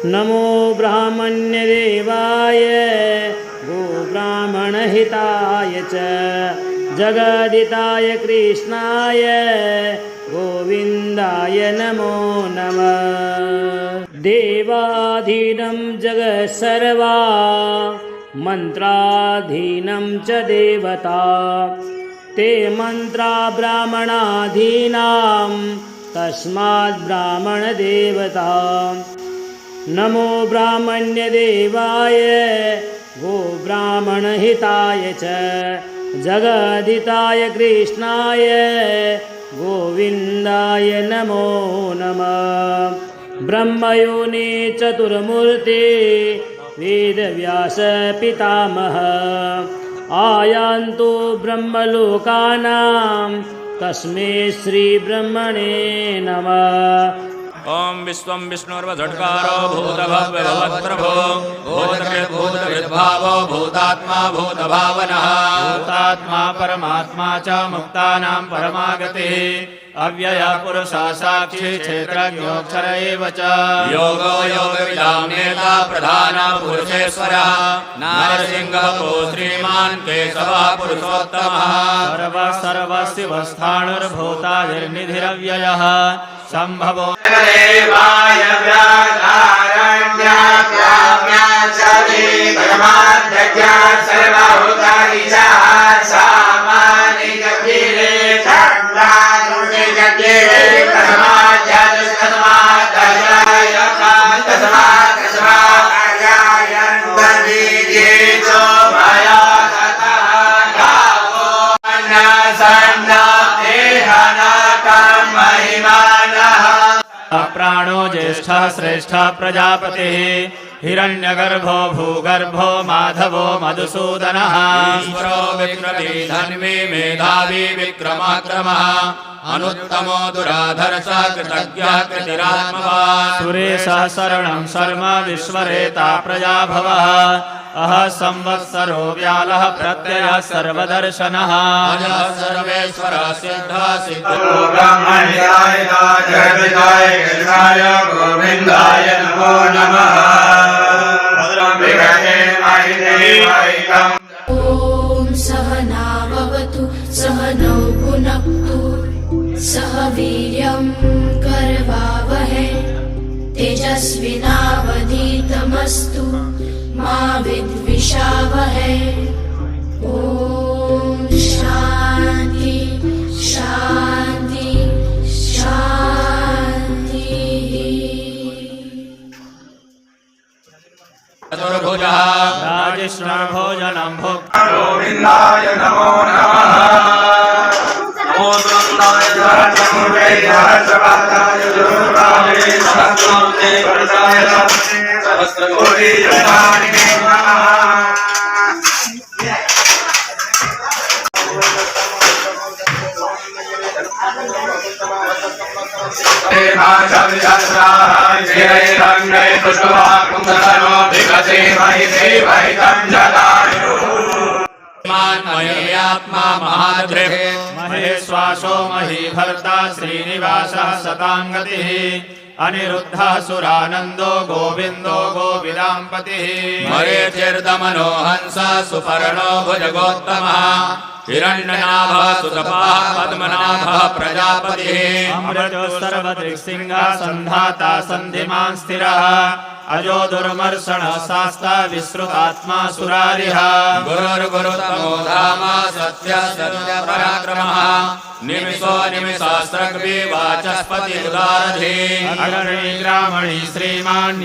नमो ब्राह्मण्यदेवाय गोब्राह्मणहिताय च जगदिताय कृष्णाय गोविन्दाय नमो नमः। देवाधीनं जगत्सर्वा मन्त्राधीनं च देवता ते मन्त्रा ब्राह्मणाधीनां तस्मात् ब्राह्मणदेवता। नमो ब्राह्मण्यदेवाय गोब्राह्मणहिताय च जगदिताय कृष्णाय गोविन्दाय नमो नमः। ब्रह्मयोनि चतुर्मूर्ति वेदव्यास पितामह आयान्तु ब्रह्मलोकानां तस्मै श्रीब्रह्मणे नमः। ओम विश्वं विष्णुर्वषट्कारो भूतभव्यभवत्प्रभो भूतकृद्भूतविद्भावो भूतात्मा भूतभावनः भूतात्मा परमात्मा च मुक्तानां परमागतिः अव्यय पुरुषः साक्षी क्षेत्रज्ञोऽक्षर एव च योगो योगविदां नेता प्रधान पुरुषेश्वरः नारसिंहः श्रीमान् केशवः पुरुषोत्तमः सर्वशिवस्थाणुर्भूतादिर्निधिरव्ययः सम्भवो देवाय व्याधारण्याप्याम्यासवि परमाध्यक्षा सर्वभूतानिशाः सामानिजगिरे चण्डानुनिजगिरे तस्मात् प्राणो ज्येष्ठः श्रेष्ठः प्रजापतिः हिरण्यगर्भो भूगर्भो माधवो मधुसूदनः ईश्वरो विक्रमी धन्वी मेधावी विक्रमाक्रमः अनुत्तमो दुराधर्षः कृतज्ञः कृतिरात्मवान् सुरेशः शरणं शर्म विश्वरेता प्रजाभवः अह संवत्सरो व्यालः प्रत्ययः सर्वदर्शनः अजः सर्वेश्वरः सिद्धः सिद्धो ब्रह्मण्याय जगदिताय कृष्णाय गोविन्दाय नमो नमः। ॐ सहनाववतु सहनौ भुनक्तु सह वीर्यं करवावहै तेजस्विनावधीतमस्तु मा विद्विषावहै। ॐ शान्ति शान्ति शान्तिः। चतुर्भुजः राजिष्णुर्भोजनं भुक् गोविन्दाय नमो नमः। नमो द्वन्द्वाय सहस्रपादाय दुर्गाय सहस्रमूर्ते वरदाय सहस्रकोटि जगदानिके नमः। आत्मा महाद्रिः महेश्वासो महीभर्ता श्रीनिवासः शताङ्गतिः अनिरुद्धः सुरानन्दो गोविन्दो गोविदाम्पतिः मरेचिर्दमनो हंसः सुपर्णो भुजगोत्तमः हिरण्यनाभः सुतपाः पद्मनाभः प्रजापतिः अमृतो सर्वदृक्सिंहः सन्धाता सन्धिमान् स्थिरः अजो दुर्मर्षणः शास्ता विश्रुतात्मा सुरारिः गुरुर्गुरुतमो धाम सत्य सत्य पराक्रमः निमिषो निमिषास्त्रग्वी वाचस्पति उदारधीः अगणी ग्रामणी श्रीमान्